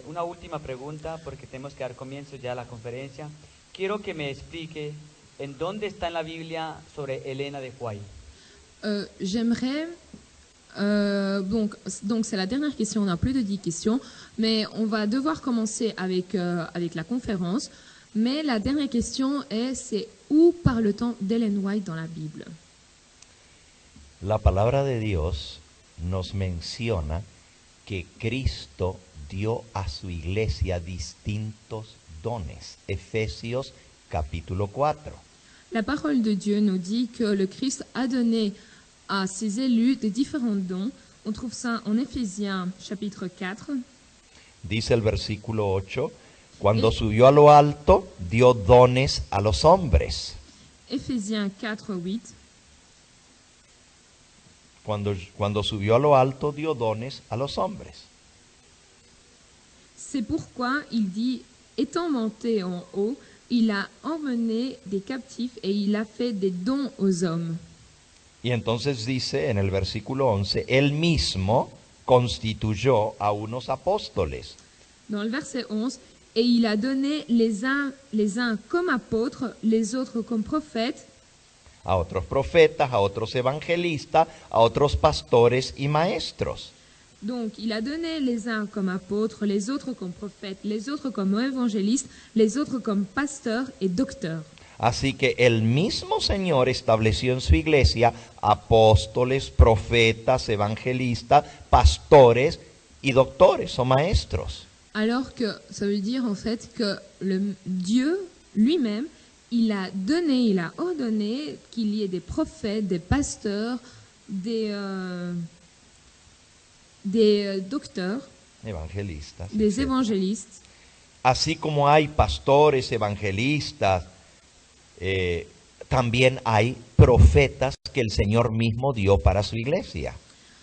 Una última pregunta, porque tenemos que dar comienzo ya a la conferencia. Quiero que me explique en dónde está en la Biblia sobre Elena de White. J'aimerais... donc c'est la dernière question, on n'a plus de 10 questions, mais on va devoir commencer avec la conférence. Mais la dernière question c'est où parle-t-on d'Ellen White dans la Bible? La palabra de Dios nos menciona que Cristo dio a su iglesia distintos dones. Efesios capítulo 4. La parole de Dieu nous dit que le Christ a donné à ses élus des différents dons. On trouve ça en Éphésiens chapitre 4. Dice el versículo 8, cuando subió a lo alto, dio dones a los hombres. Éphésiens 4, 8. Cuando subió a lo alto, dio dones a los hombres. C'est pourquoi il dit, étant monté en haut, il a emmené des captifs et il a fait des dons aux hommes. Y entonces dice en el versículo 11, él mismo constituyó a unos apóstoles. Dans le verset 11, et il a donné les uns comme apôtres, les autres comme prophètes, A otros profetas, a otros evangelistas, a otros pastores y maestros. Donc, il a donné les uns comme apôtres, les autres comme prophètes, les autres comme évangélistes, les autres comme pasteurs et docteurs. Así que el mismo Señor estableció en su iglesia apóstoles, profetas, evangelistas, pastores y doctores o maestros. Alors que ça veut dire en fait que Dieu lui-même, il a donné, il a ordonné qu'il y ait des prophètes, des pasteurs, des docteurs, Evangelistas. des etc. évangélistes. Así como hay pastores, evangelistas, también hay profetas que el Señor mismo dio para su iglesia.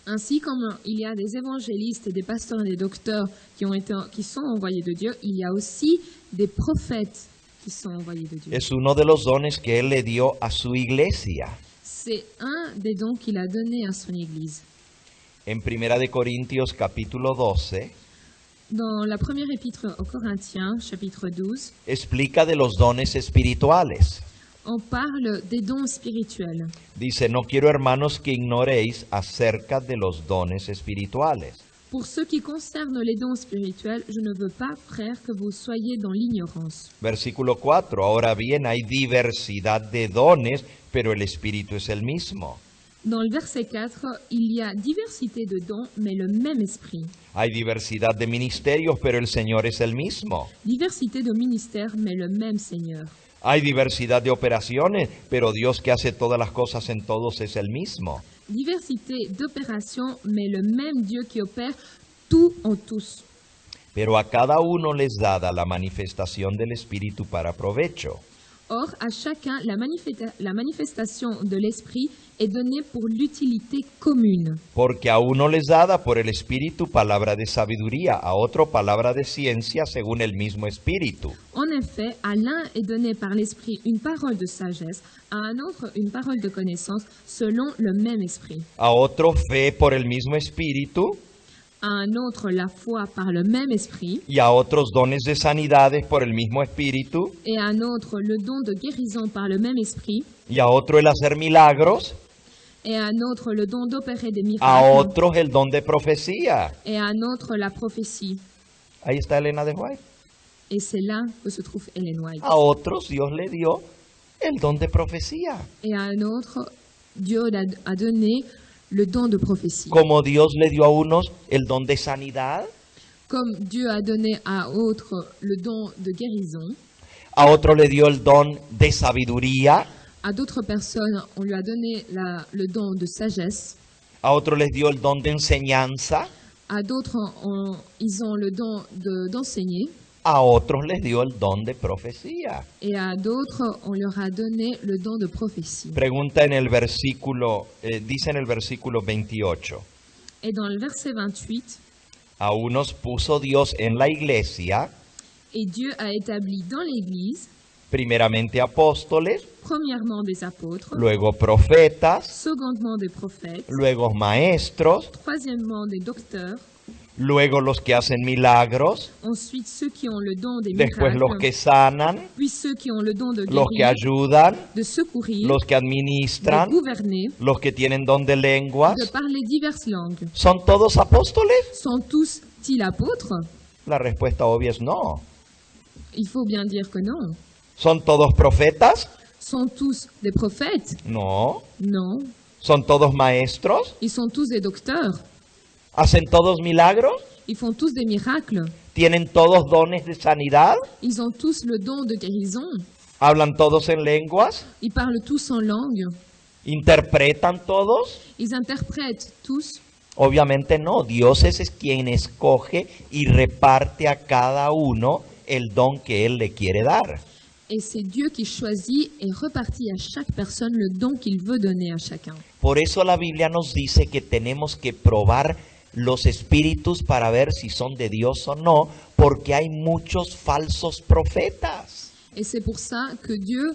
Ainsi comme il y a des évangélistes et des pasteurs et des docteurs qui sont envoyés de Dieu, il y a aussi des prophètes qui sont envoyés de Dieu. Es uno de los dones que Él le dio a su iglesia. C'est un des dons qu'il a donné à son Église. En 1 de Corintios capítulo 12 Dans la première épître aux Corinthiens, chapitre 12, explica de los dones espirituales. on parle des dons spirituels. Dice, no quiero hermanos que ignoréis acerca de los dones espirituales. Pour ce qui concerne les dons spirituels, je ne veux pas, frères, que vous soyez dans l'ignorance. Versículo 4, ahora bien hay diversidad de dones, pero el Espíritu es el mismo. Dans le verset 4, il y a diversité de dons, mais le même esprit. Hay diversidad de ministerios, pero el Señor es el mismo. Diversité de ministères, mais le même Seigneur. Hay diversidad de operaciones, pero Dios que hace todas las cosas en todos es el mismo. Diversité d'opérations, mais le même Dieu qui opère tout en tous. Pero a cada uno les dada la manifestación del Espíritu para provecho. Or, à chacun, la manifestation de l'esprit est donnée pour l'utilité commune. Porque a uno les dada por el Espíritu palabra de sabiduría, a otro palabra de ciencia según el mismo Espíritu. En effet, à l'un est donné par l'esprit une parole de sagesse, à un autre une parole de connaissance, selon le même esprit. A otro fe por el mismo Espíritu À un autre la foi par le même esprit, y a otros dones de sanidades por el mismo Espíritu et à un autre le don de guérison par le même esprit, y a otro el hacer milagros, et à un autre le don d'opérer des a miracles, otros el don de profecía. et à un autre la prophétie. Ahí está Elena de White. Et c'est là que se trouve Ellen White. A otros Dios le dio el don de profecía. Et à un autre, Dieu a donné le don de prophétie. Como Dios le dio a unos el don de sanidad, Comme Dieu a donné à autre le don de guérison, a otro le dio el don de sabiduría, à d'autres personnes, on lui a donné le don de sagesse, a otros les dio el don de enseñanza, à d'autres, ils ont le don d'enseigner, a otros les dio el don de profecía. et à d'autres, on leur a donné le don de prophétie. Pregunta en el versículo, dice en el versículo 28, Et dans le verset 28, a unos puso Dios en la iglesia, et Dieu a établi dans l'Église, primeramente apóstoles, premièrement des apôtres, luego profetas, secondement des prophètes, luego maestros, troisièmement des docteurs, luego los que hacen milagros, ensuite ceux qui ont le don des después los que miracles, sanan, puis ceux qui ont le don de los que guérir, ayudan, de secourir, los que de administran, gouverner, los que tienen don de lenguas. de parler diverses langues. ¿Son todos apóstoles? Sont tous-ils apôtres? La respuesta obvia es no. Il faut bien dire que non. ¿Son todos profetas? Sont tous des prophètes? No. Non. ¿Son todos maestros? Ils sont tous des docteurs. ¿Hacen todos milagros? Ils font tous des miracles. ¿Tienen todos dones de sanidad? Ils ont tous le don de guérison. ¿Hablan todos en lenguas? Ils parlent tous en langue. ¿Interpretan todos? Ils interprètent tous. Obviamente no. Dios es quien escoge y reparte a cada uno el don que Él le quiere dar. Et c'est Dieu qui choisit et repartit à chaque personne le don qu'il veut donner à chacun. Por eso la Biblia nos dice que tenemos que probar los espíritus para ver si son de Dios o no, porque hay muchos falsos profetas. Et c'est pour ça que Dieu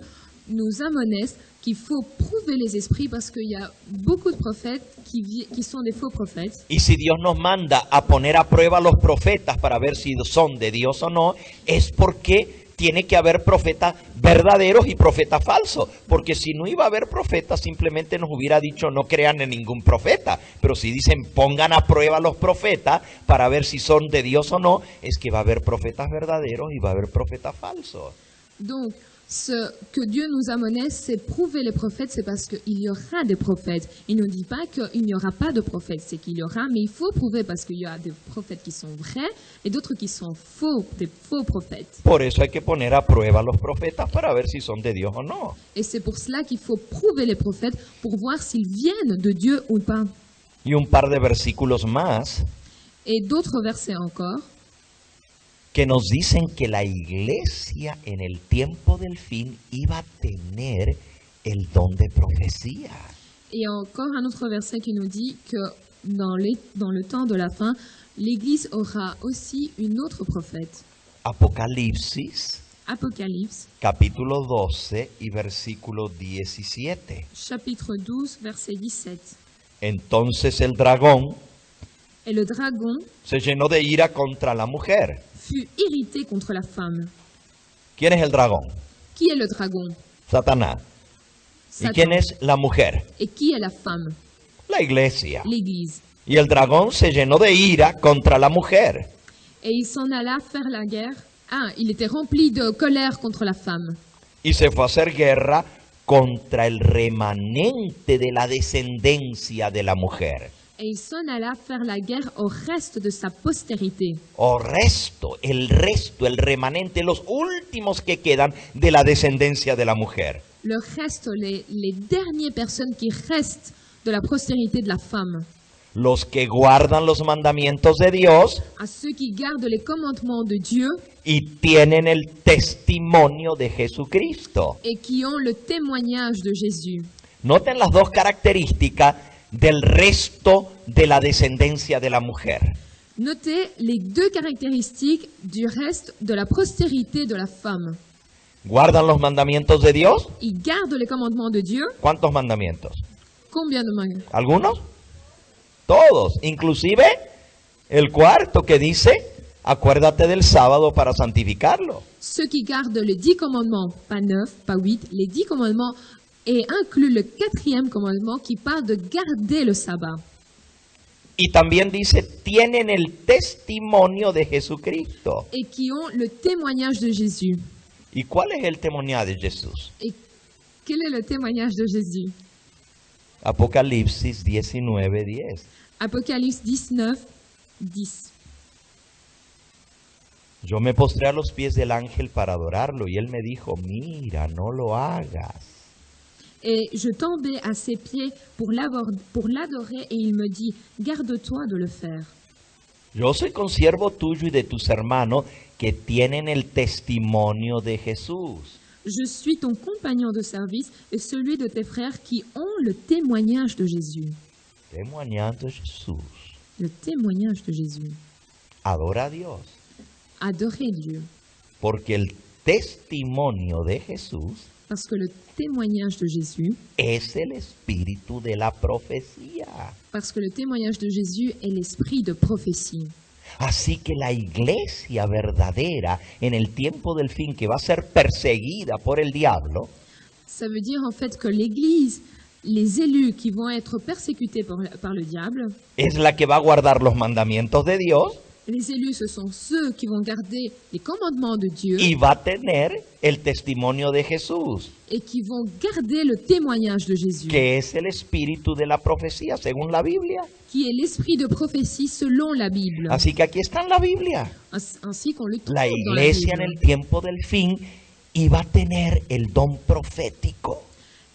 nous amoneste qu'il faut prouver les esprits parce qu'il y a beaucoup de prophètes qui sont des faux prophètes. Y si Dios nos manda a poner a prueba a los profetas para ver si son de Dios o no, es porque tiene que haber profetas verdaderos y profetas falsos. Porque si no iba a haber profetas, simplemente nos hubiera dicho no crean en ningún profeta. Pero si dicen pongan a prueba a los profetas para ver si son de Dios o no, es que va a haber profetas verdaderos y va a haber profetas falsos. Donc, ce que Dieu nous amoneste, c'est prouver les prophètes, c'est parce qu'il y aura des prophètes. Il ne nous dit pas qu'il n'y aura pas de prophètes, c'est qu'il y aura, mais il faut prouver parce qu'il y a des prophètes qui sont vrais et d'autres qui sont faux, des faux prophètes. Por eso hay que poner a prueba a los profetas para ver si son de Dios o no. Et c'est pour cela qu'il faut prouver les prophètes pour voir s'ils viennent de Dieu ou pas. Y un par de versículos más Et d'autres versets encore que nos dicen que la iglesia en el tiempo del fin iba a tener el don de profecía. Et encore un autre verset qui nous dit que dans le temps de la fin, l'Église aura aussi une autre prophète. Apocalipsis, Apocalypse, capítulo 12 y versículo 17. chapitre 12, verset 17. Entonces el dragón Et le dragon se llenó de ira contra la mujer. fut irrité contre la femme. ¿Quién es el dragón? Qui est le dragon? Satanás. ¿Y Satan. quién es la mujer? Et qui est la femme? La iglesia. L'Église. Y el dragón se llenó de ira contra la mujer. Et il s'en alla faire la guerre. Ah, il était rempli de colère contre la femme. Y se fue a hacer guerra contra el remanente de la descendencia de la mujer. Et il s'en alla faire la guerre au reste de sa postérité. O resto, el remanente, los últimos que quedan de la descendencia de la mujer. Le reste, les dernières personnes qui restent de la postérité de la femme. Los que guardan los mandamientos de Dios À ceux qui gardent les commandements de Dieu y tienen el testimonio de Jesucristo. et qui ont le témoignage de Jésus. Noten las dos características del resto de la descendencia de la mujer. Notez les deux caractéristiques du reste de la postérité de la femme. ¿Guardan los mandamientos de Dios? Ils gardent les commandements de Dieu. ¿Cuántos mandamientos? Combien de mandements? ¿Algunos? Todos, inclusive el cuarto que dice, acuérdate del sábado para santificarlo. Ceux qui gardent les 10 commandements, pas 9, pas 8, les 10 commandements, et inclut le 4e commandement qui parle de garder le sabbat. Y también dice, tienen el testimonio de Jesucristo. Et qui ont le témoignage de Jésus. ¿Y cuál es el testimonio de Jesús? Et quel est le témoignage de Jésus? Apocalipsis 19:10. Apocalypse 19, 10. Yo me postré a los pies del ángel para adorarlo y él me dijo, mira, no lo hagas. Et je tombais à ses pieds pour l'adorer et il me dit, garde-toi de le faire. Yo soy consiervo tuyo y de tus hermanos que tienen el testimonio de Jesús. Je suis ton compagnon de service et celui de tes frères qui ont le témoignage de Jésus. Testimonando Jesús. Le témoignage de Jésus. Adora a Dios. Adorer Dieu. Porque el testimonio de Jesús Parce que le témoignage de Jésus, es el espíritu de la profecía. parce que le témoignage de Jésus est l'esprit de prophétie. Así que la iglesia verdadera en el tiempo del fin, que va a ser perseguida por el diablo, Ça veut dire en fait que l'Église, les élus qui vont être persécutés par le diable, es la que va a guardar los mandamientos de Dios les élus, ce sont ceux qui vont garder les commandements de Dieu y va a tener el testimonio de Jesús, et qui vont garder le témoignage de Jésus, que es el espíritu de la profecía según la Biblia. qui est l'esprit de prophétie selon la Bible. Así que aquí está en la Biblia. Ainsi qu'on le trouve La dans la iglesia en Bible. el tiempo del fin iba a tener el don profético.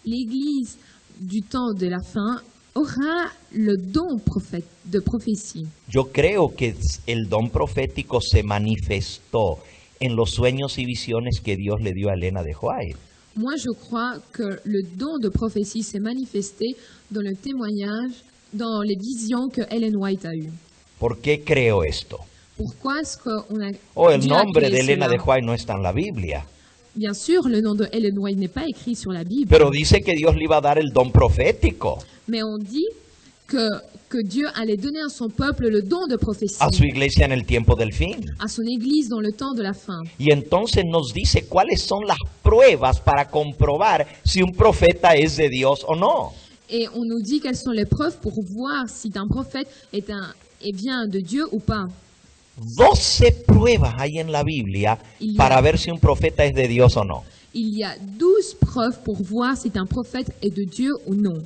L'Église du temps de la fin aura le don de prophétie. Yo creo que el don profético se manifestó en los sueños y visiones que Dios le dio a Elena de White. Moi, je crois que le don de prophétie s'est manifesté dans le témoignage, dans les visions que Ellen White a eues. ¿Por qué creo esto? Pourquoi est-ce qu'on a... Oh, el Dieu a nombre créé de Elena cela? de White no está en la Biblia, Bien sûr, le nom de Ellen White n'est pas écrit sur la Bible, pero dice que Dios le iba a dar el don profético mais on dit que Dieu allait donner à son peuple le don de prophétie, a su iglesia en el tiempo del fin. à son Église dans le temps de la fin. Y entonces nos dice cuáles son las pruebas para comprobar si un profeta es de Dios o no. Et on nous dit quelles sont les preuves pour voir si un prophète est bien de Dieu ou pas. 12 pruebas hay en la Biblia Y para ya. ver si un profeta es de Dios o no. Il y a 12 preuves pour voir si un prophète est de Dieu ou non.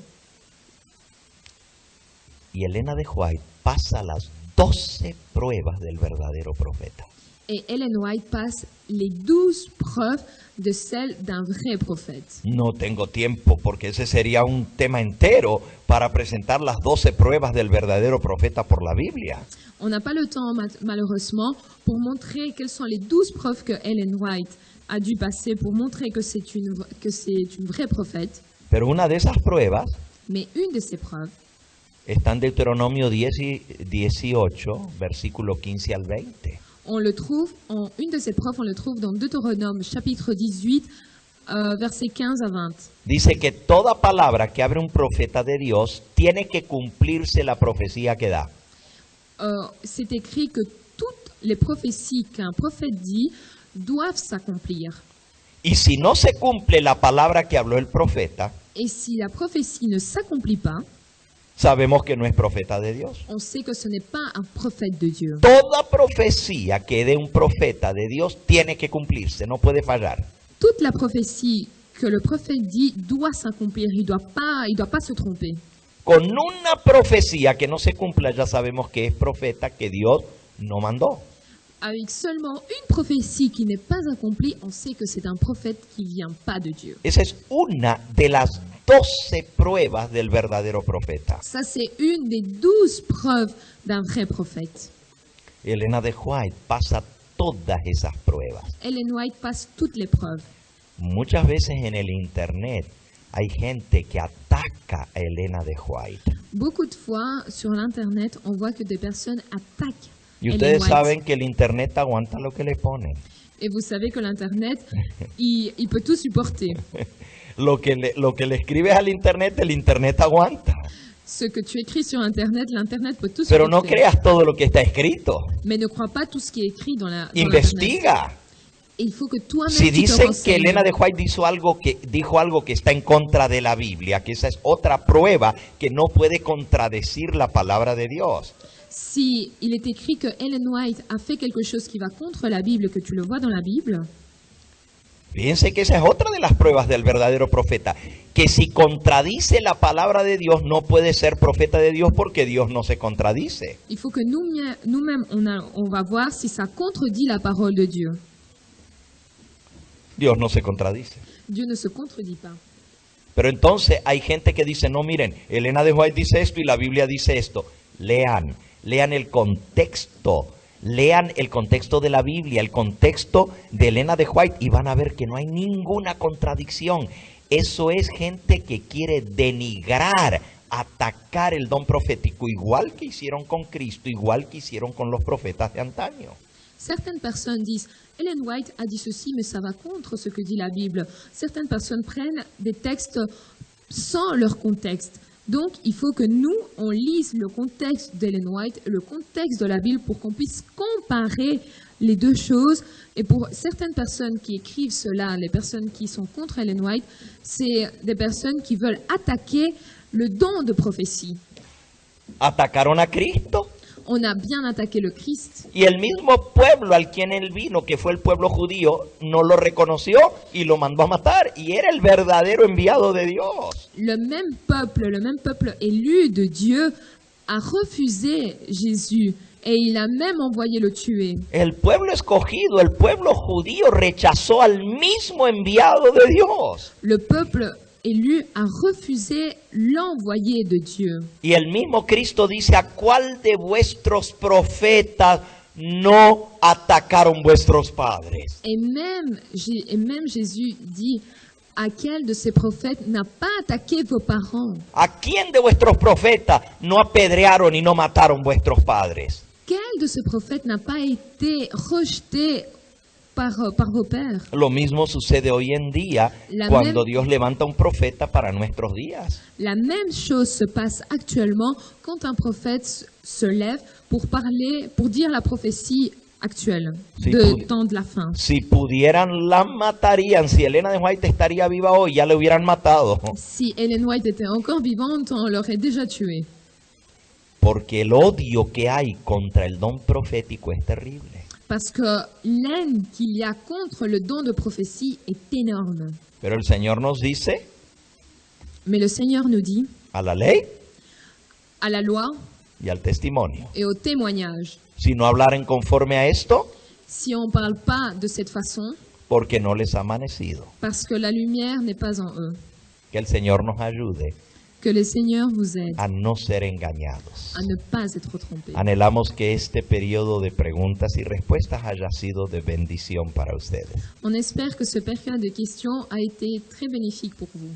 Y Elena de White pasa las 12 pruebas del verdadero profeta. Et Ellen White passe les 12 preuves de celles d'un vrai prophète. No tengo tiempo porque ese sería un tema entero para presentar las 12 pruebas del verdadero profeta por la Biblia. On n'a pas le temps, malheureusement, pour montrer quelles sont les 12 preuves que Ellen White a dû passer pour montrer que c'est une vraie prophète. Pero una de esas pruebas Mais une de ces preuves está en Deuteronomio 10 y 18, versículo 15 al 20. une de ces preuves, on le trouve dans Deutéronome chapitre 18, versets 15 à 20. Dice que toda palabra que abre un profeta de Dios tiene que cumplirse la profecía que da. C'est écrit que toutes les prophéties qu'un prophète dit doivent s'accomplir. Y si no se cumple la palabra que habló el profeta, Et si la prophétie ne s'accomplit pas, sabemos que no es profeta de Dios. on sait que ce n'est pas un prophète de Dieu. Toda profecía que dé un profeta de Dios tiene que cumplirse, no puede fallar. Toute la prophétie que le prophète dit doit s'accomplir. Il doit pas se tromper. Con una profecía que no se cumpla, ya sabemos que es profeta que Dios no mandó. Avec seulement une prophétie qui n'est pas accomplie, on sait que c'est un prophète qui vient pas de Dieu. Esa es una de las 12 pruebas del verdadero profeta. Ça, c'est une des 12 preuves d'un vrai prophète. Elena de White pasa todas esas pruebas. Ellen White passe toutes les preuves. Muchas veces en el internet hay gente que ataca a Elena de White. Beaucoup de fois, sur l'Internet, on voit que des personnes attaquent Y Ellen ustedes White. saben que el internet aguanta lo que le ponen. Et vous savez que l'Internet, il peut tout supporter. Lo que le escribes al internet, el internet aguanta. Ce que tu écris sur Internet, l'Internet peut tout Pero no supporter. creas todo lo que está escrito. Mais ne crois pas tout ce qui est écrit dans l'Internet. Investiga. Et il faut que toi-même Si tu te dicen que renseignes. Elena de White dijo algo que está en contra de la Biblia, que esa es otra prueba que no puede contradecir la palabra de Dios. Si il est écrit que Ellen White a fait quelque chose qui va contre la Bible, que tu le vois dans la Bible, Fíjense que esa es otra de las pruebas del verdadero profeta, que si contradice la palabra de Dios no puede ser profeta de Dios porque Dios no se contradice. il faut que nous-mêmes, on va voir si ça contredit la parole de Dieu. Dios no se contradice. Dieu ne se contredit pas. Pero entonces hay gente que dice, no, miren, Elena de White dice esto y la Biblia dice esto. Lean el contexto. Lean el contexto de la Biblia, el contexto de Elena de White y van a ver que no hay ninguna contradicción. Eso es gente que quiere denigrar, atacar el don profético, igual que hicieron con Cristo, igual que hicieron con los profetas de antaño. Certaines personnes disent Ellen White a dit ceci, mais ça va contre ce que dit la Bible. Certaines personnes prennent des textes sans leur contexte Donc, il faut que nous, on lise le contexte d'Ellen White, le contexte de la Bible, pour qu'on puisse comparer les deux choses. Et pour certaines personnes qui écrivent cela, les personnes qui sont contre Ellen White, c'est des personnes qui veulent attaquer le don de prophétie. Atacaron a Cristo On a bien attaqué le Christ. y el mismo pueblo al quien él vino, que fue el pueblo judío, no lo reconoció y lo mandó a matar. Y era el verdadero enviado de Dios. Le même peuple élu de Dieu a refusé Jésus et il a même envoyé le tuer. El pueblo escogido, el pueblo judío rechazó al mismo enviado de Dios. Le peuple élu a refusé l'envoyé de Dieu. Y el mismo Cristo dice, ¿a cuál de vuestros profetas no atacaron vuestros padres? Et même Jésus dit, à quel de ces prophètes n'a pas attaqué vos parents? ¿A quién de vuestros profetas no apedrearon y no mataron vuestros padres? Quel de ces prophètes n'a pas été rejeté par vos pères? Lo mismo sucede hoy en día La cuando même- Dios levanta un profeta para nuestros días. La même chose se passe actuellement quand un prophète se lève pour parler, pour dire la prophétie actuelle Sí, de temps de la fin. Si pudieran, la matarían. Si Elena de White estaría viva hoy, ya la hubieran matado. Si Ellen White était encore vivante, on l'aurait déjà tuée. Porque el odio que hay contra el don profético es terrible. Parce que l'haine qu'il y a contre le don de prophétie est énorme. Pero el Señor nos dice, Mais le Seigneur nous dit, a la ley à la loi y al testimonio. et au témoignage, Si no hablaren conforme a esto, si on ne parle pas de cette façon, porque no les ha amanecido. parce que la lumière n'est pas en eux, Que el Señor nos ayude que le Seigneur vous aide a no ser engañados. à ne pas être trompé. Anhelamos que este periodo de preguntas y respuestas haya sido de bendición para ustedes. On espère que ce période de questions a été très bénéfique pour vous.